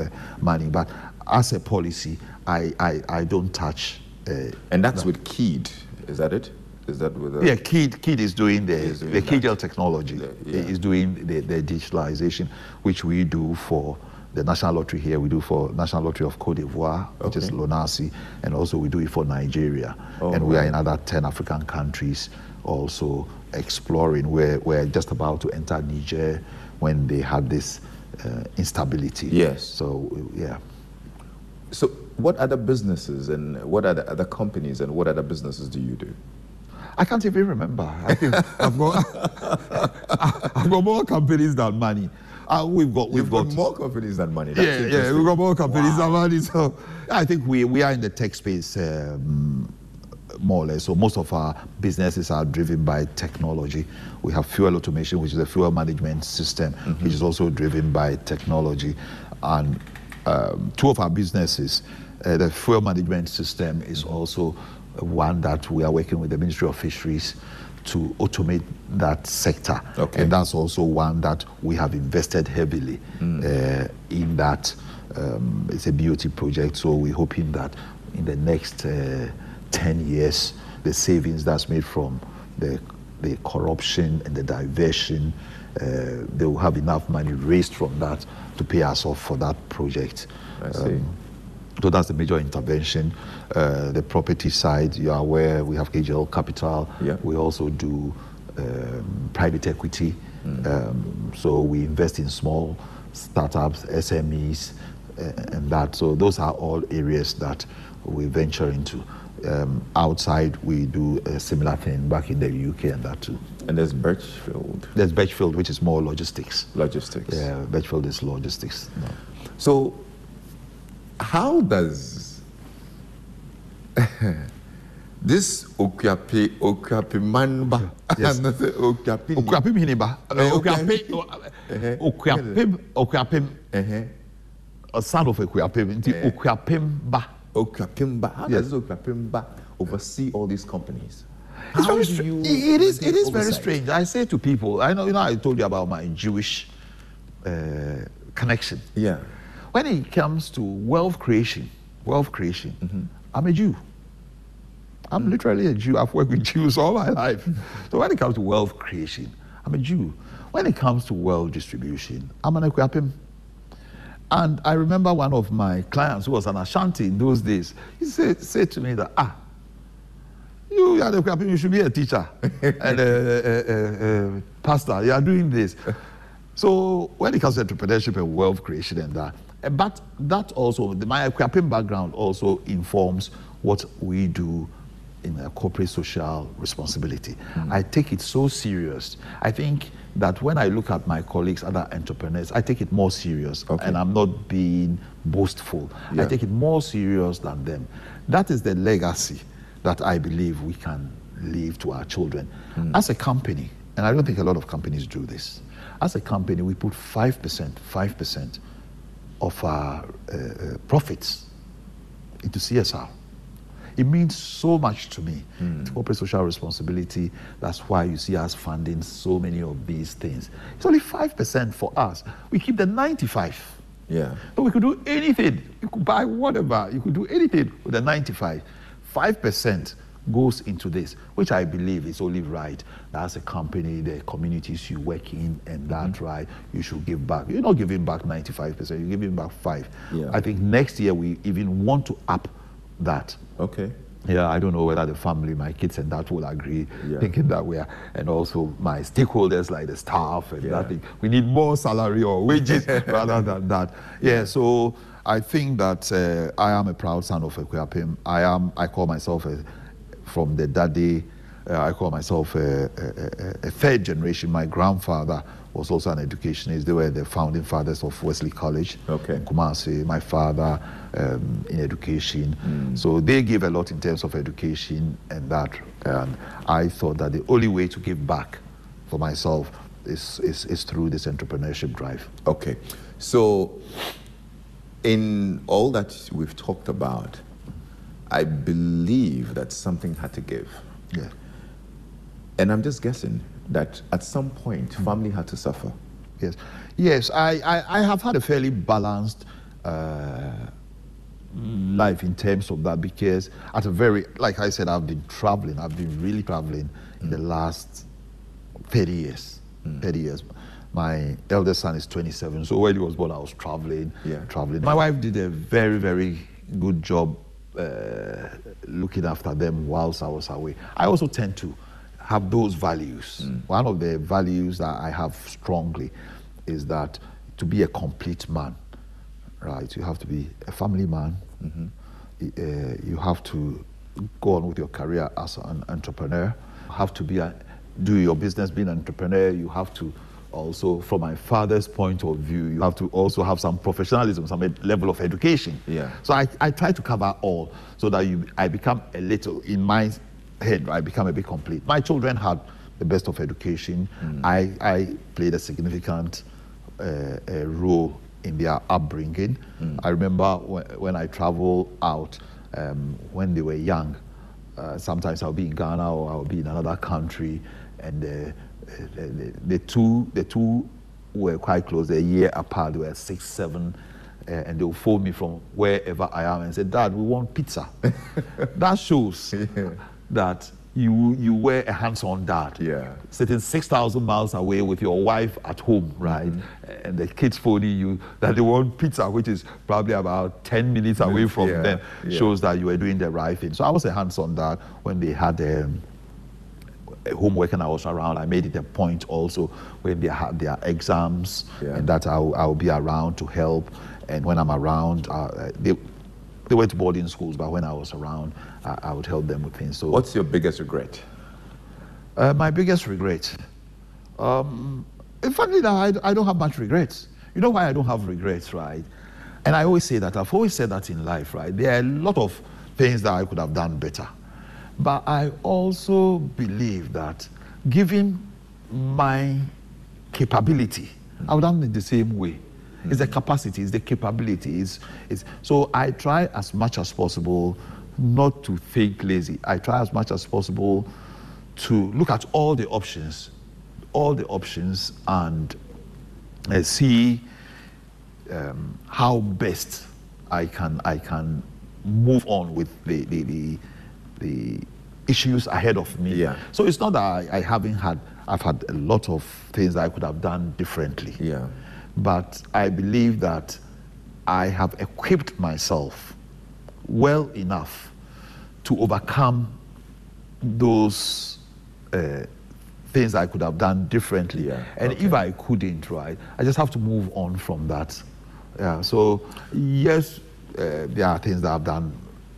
money. But as a policy, I don't touch. And that's with KEED, is that it? Is that with yeah, KEED is doing the KGL technology, yeah. is doing the digitalization, which we do for the National Lottery here. We do for National Lottery of Cote d'Ivoire, which is Lonasi, and also we do it for Nigeria. And we are in other 10 African countries also exploring. We're just about to enter Niger when they had this instability. Yes. So, yeah. So what other businesses and what other companies and what other businesses do you do? I can't even remember. I think I've got more companies than money. We've got more companies than money. That's we've got more companies than money. So I think we are in the tech space more or less. So most of our businesses are driven by technology. We have fuel automation, which is a fuel management system, which is also driven by technology. And 2 of our businesses, the fuel management system is also one that we are working with the Ministry of Fisheries to automate that sector. Okay. And that's also one that we have invested heavily in that. It's a BOT project, so we're hoping that in the next 10 years, the savings that's made from the corruption and the diversion, they will have enough money raised from that to pay us off for that project. I see. So that's the major intervention. The property side, you are aware, we have KGL Capital. Yeah. We also do private equity. So we invest in small startups, SMEs, and that. So those are all areas that we venture into. Outside, we do a similar thing back in the UK and that too. And there's Birchfield. There's Birchfield, which is more logistics. Logistics. Yeah, Birchfield is logistics. No. So how does this Okwape Manba, Yes. Okwapim hiniba. Okwapim. A son of Okwapim. Okwapim ba. Okwapimba. How does Okwapimba oversee all these companies? It's How very do you it is maintain very oversight? strange. I say to people, I know I told you about my Jewish connection. Yeah. When it comes to wealth creation, I'm a Jew. I'm literally a Jew. I've worked with Jews all my life. So when it comes to wealth creation, I'm a Jew. When it comes to wealth distribution, I'm an Ekwapim. And I remember one of my clients who was an Ashanti in those days, he said to me that, You are the you should be a teacher and a pastor. You are doing this. So when it comes to entrepreneurship and wealth creation and that, but that also, my equipping background also informs what we do in a corporate social responsibility. I take it so serious. I think that when I look at my colleagues, other entrepreneurs, I take it more serious, and I'm not being boastful. I take it more serious than them. That is the legacy that I believe we can leave to our children. As a company, and I don't think a lot of companies do this, as a company, we put 5% of our profits into CSR. It means so much to me. It's corporate social responsibility. That's why you see us funding so many of these things. It's only 5% for us. We keep the 95. Yeah. So we could do anything. You could buy whatever. You could do anything with the 95. 5% goes into this, which I believe is only right. That's a company, the communities you work in, and that's right. You should give back. You're not giving back 95%. You're giving back 5%. Yeah. I think next year we even want to up that. Okay. Yeah, I don't know whether the family, my kids and that will agree, thinking that we are, and also my stakeholders like the staff and that thing. We need more salary or wages rather than that. Yeah, so I think that I am a proud son of Equiapim. I call myself from the Dadey, I call myself a third generation. My grandfather was also an educationist. They were the founding fathers of Wesley College in Kumasi. My father in education. So they gave a lot in terms of education and that. And I thought that the only way to give back for myself is through this entrepreneurship drive. Okay. So in all that we've talked about, I believe that something had to give. Yeah. And I'm just guessing that at some point, family had to suffer. Yes. Yes, I have had a fairly balanced life in terms of that, because at a very, like I said, I've been really traveling in the last 30 years. 30 years. My eldest son is 27, so when he was born, I was traveling. My wife did a very, very good job looking after them whilst I was away. I also tend to have those values. One of the values that I have strongly is that to be a complete man, right? You have to be a family man. You have to go on with your career as an entrepreneur. You have to do your business being an entrepreneur. You have to also, from my father's point of view, you have to also have some professionalism, some level of education. So I try to cover all so that I become a little, in my head, I become a bit complete. My children had the best of education. I played a significant role in their upbringing. I remember when I travel out, when they were young, sometimes I'll be in Ghana or I'll be in another country, and the two were quite close, a year apart. They were 6, 7, and they'll phone me from wherever I am and say, "Dad, we want pizza." That shows that you were a hands-on dad. Sitting 6,000 miles away with your wife at home, right? And the kids phoning you that they want pizza, which is probably about 10 minutes away from them, shows that you were doing the right thing. So I was a hands-on dad. When they had homework and I was around, I made it a point also when they had their exams and that I'll be around to help. And when I'm around, they went to boarding schools, but when I was around, I would help them with things. So, what's your biggest regret? My biggest regret? In fact, I don't have much regrets. You know why I don't have regrets, right? And I always say that, I've always said that in life, right? There are a lot of things that I could have done better. But I also believe that given my capability, I would have done it the same way. It's the capacity, it's the capability. So I try as much as possible not to think lazy. I try as much as possible to look at all the options, and see how best I can move on with the issues ahead of me. So it's not that I've had a lot of things that I could have done differently. But I believe that I have equipped myself well enough to overcome those things I could have done differently. Yeah, And if I couldn't, right, I just have to move on from that. Yeah. So yes, there are things that I've done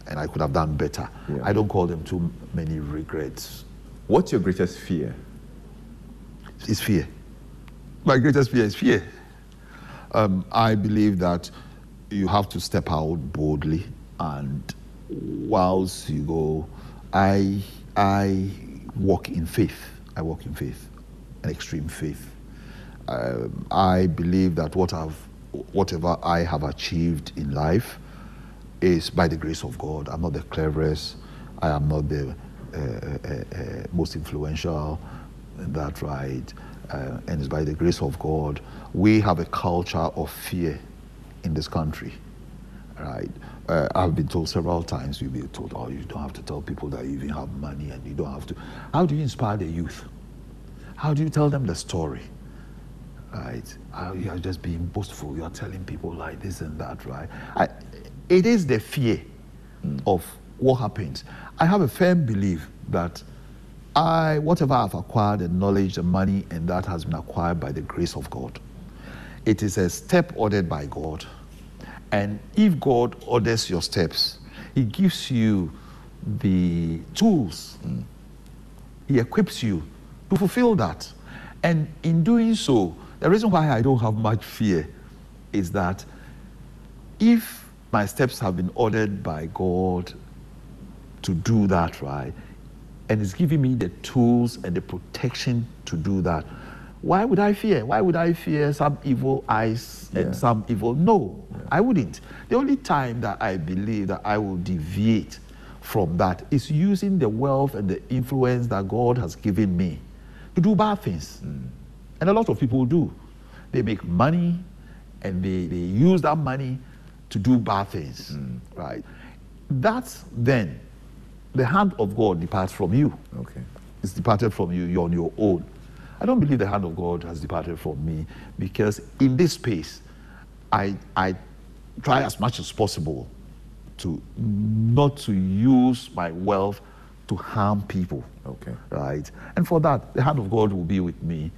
and I could have done better. Yeah. I don't call them too many regrets. What's your greatest fear? It's fear. My greatest fear is fear. I believe that you have to step out boldly, and whilst you go, I walk in faith. I walk in faith, an extreme faith. I believe that whatever I have achieved in life is by the grace of God. I'm not the cleverest. I am not the most influential. That's right. And it's by the grace of God. We have a culture of fear in this country, right? I've been told several times, you'll be told, oh, you don't have to tell people that you even have money, and you don't have to. How do you inspire the youth? How do you tell them the story? Right? You are just being boastful. You are telling people like this and that, right? It is the fear of what happens. I have a firm belief that whatever I've acquired, the knowledge, the money, and that has been acquired by the grace of God. It is a step ordered by God. And if God orders your steps, He gives you the tools. He equips you to fulfill that. And in doing so, the reason why I don't have much fear is that if my steps have been ordered by God to do that, right, and it's giving me the tools and the protection to do that, why would I fear? Why would I fear some evil eyes and some evil? No, I wouldn't. The only time that I believe that I will deviate from that is using the wealth and the influence that God has given me to do bad things. And a lot of people do. They make money and they use that money to do bad things, right? That's then the hand of God departs from you. Okay. It's departed from you. You're on your own. I don't believe the hand of God has departed from me, because in this space, I try as much as possible to not to use my wealth to harm people. Okay. Right? And for that, the hand of God will be with me.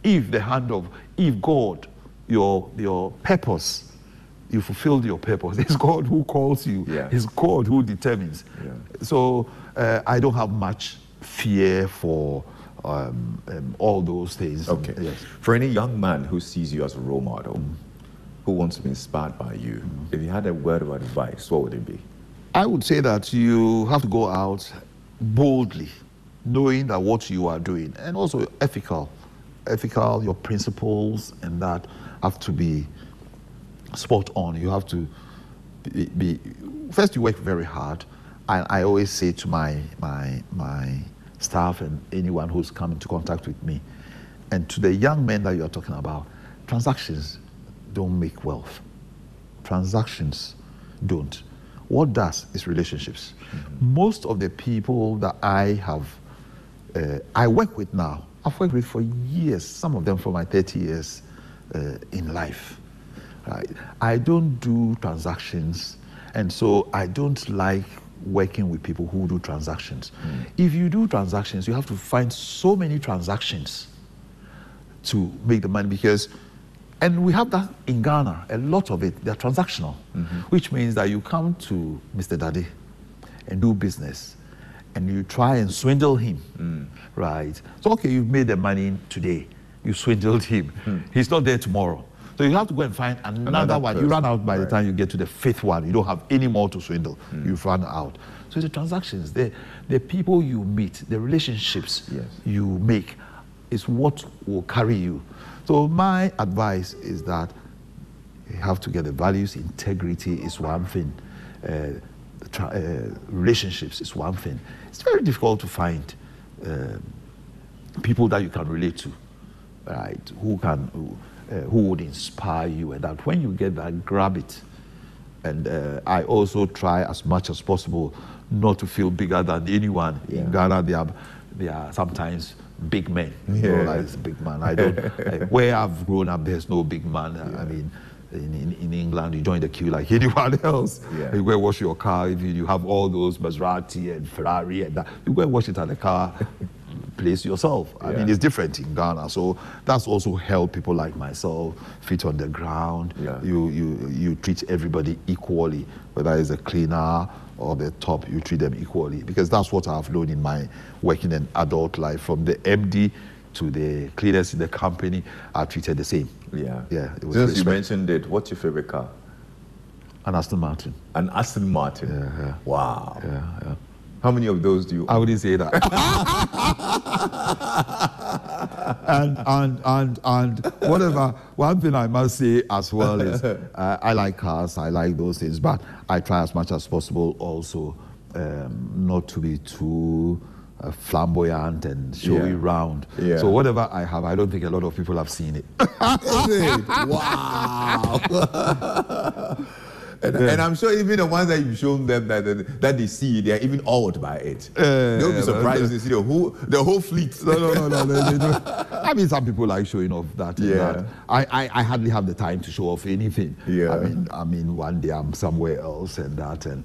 If God, your purpose, you fulfilled your purpose. It's God who calls you. Yeah. It's God who determines. Yeah. So I don't have much fear for all those things. Okay. Yes. For any young man who sees you as a role model, who wants to be inspired by you, if you had a word of advice, what would it be? I would say that you have to go out boldly, knowing that what you are doing, and also ethical, your principles, and that have to be spot on. You have to be first, you work very hard. I always say to my staff and anyone who's come into contact with me, and to the young men that you're talking about, transactions don't make wealth. Transactions don't. What does is relationships. Most of the people that I work with now, I've worked with for years, some of them for my 30 years in life. Right? I don't do transactions, and so I don't like working with people who do transactions. If you do transactions, you have to find so many transactions to make the money, and we have that in Ghana, a lot of it, they're transactional, which means that you come to Mr. Dadey and do business, and you try and swindle him, right? So, okay, you've made the money today, you swindled him, he's not there tomorrow. So you have to go and find another one. person. You run out by the time you get to the fifth one. You don't have any more to swindle. You've run out. So the transactions, the people you meet, the relationships you make is what will carry you. So my advice is that you have to get the values. Integrity is one thing. Relationships is one thing. It's very difficult to find people that you can relate to, right? Who would inspire you, and that when you get that, grab it. And I also try as much as possible not to feel bigger than anyone. In Ghana, they are sometimes big men. You know, like big man. I don't. Where I've grown up, there's no big man. I mean, in England, you join the queue like anyone else. Yeah. You go and wash your car. If you have all those Maserati and Ferrari and that, you go and wash it at the car place yourself. I mean, it's different in Ghana. So that's also helped people like myself, feet on the ground. Yeah. You treat everybody equally, whether it's a cleaner or the top, you treat them equally. Because that's what I've known in my working in adult life. From the MD to the cleaners in the company, are treated the same. Yeah. Yeah. It was Since you respect. mentioned it, what's your favorite car? An Aston Martin. An Aston Martin. Yeah. Wow. Yeah. How many of those do you? I wouldn't say that. and whatever. One thing I must say as well is I like cars. I like those things, but I try as much as possible also not to be too flamboyant and showy round. Yeah. So whatever I have, I don't think a lot of people have seen it. Is it? Wow. And I'm sure even the ones that you've shown them that they see, they are even awed by it. They'll be surprised to see the whole fleet. No, they don't. I mean, some people like showing off that. And that. I hardly have the time to show off anything. Yeah. I mean, one day I'm somewhere else and that, and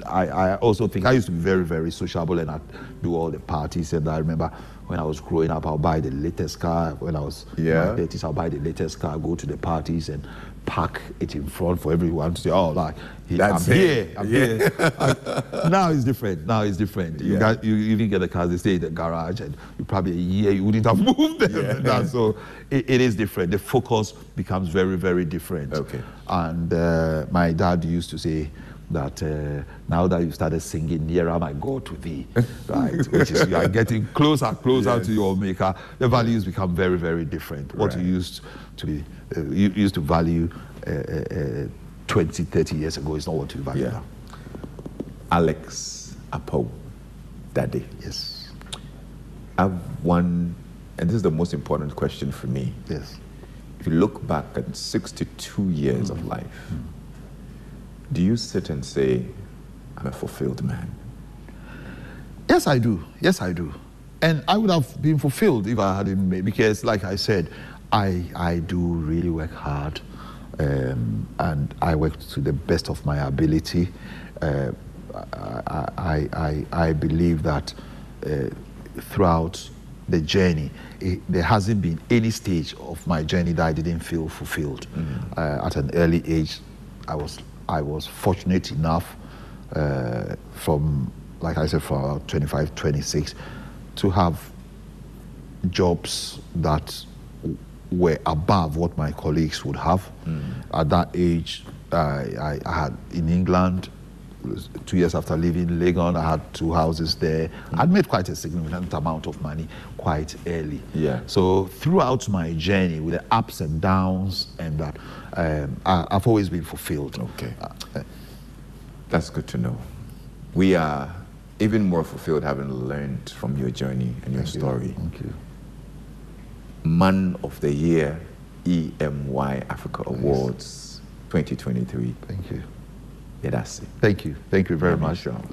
I also think I used to be very, very sociable and I'd do all the parties. And I remember when I was growing up, I'll buy the latest car. When I was in my 30s, I'll buy the latest car, go to the parties and park it in front for everyone to say, oh, like, I'm here. Now it's different. You even get the cars, they stay in the garage, and you probably a year you wouldn't have moved them. So it is different. The focus becomes very, very different. Okay. And my dad used to say that now that you started singing, nearer my God to thee, right? Which is, you are getting closer to your maker. The values become very, very different. What you used to be, you used to value 20, 30 years ago is not what you value now. Alex Apo, Dadey. Yes. I've one, and this is the most important question for me. Yes. If you look back at 62 years of life, do you sit and say, I'm a fulfilled man? Yes, I do. And I would have been fulfilled if I hadn't made, because like I said, I do really work hard, and I work to the best of my ability. I believe that throughout the journey, there hasn't been any stage of my journey that I didn't feel fulfilled. At an early age, I was fortunate enough from, like I said, from 25, 26, to have jobs that were above what my colleagues would have. At that age, I had in England, 2 years after leaving Legon, I had 2 houses there. I'd made quite a significant amount of money quite early. Yeah. So throughout my journey, with the ups and downs and that, I've always been fulfilled. Okay. That's good to know. We are even more fulfilled having learned from your journey and your story. Thank you. Man of the Year, EMY Africa Awards 2023. Thank you. Yeah, that's it. Thank you very much.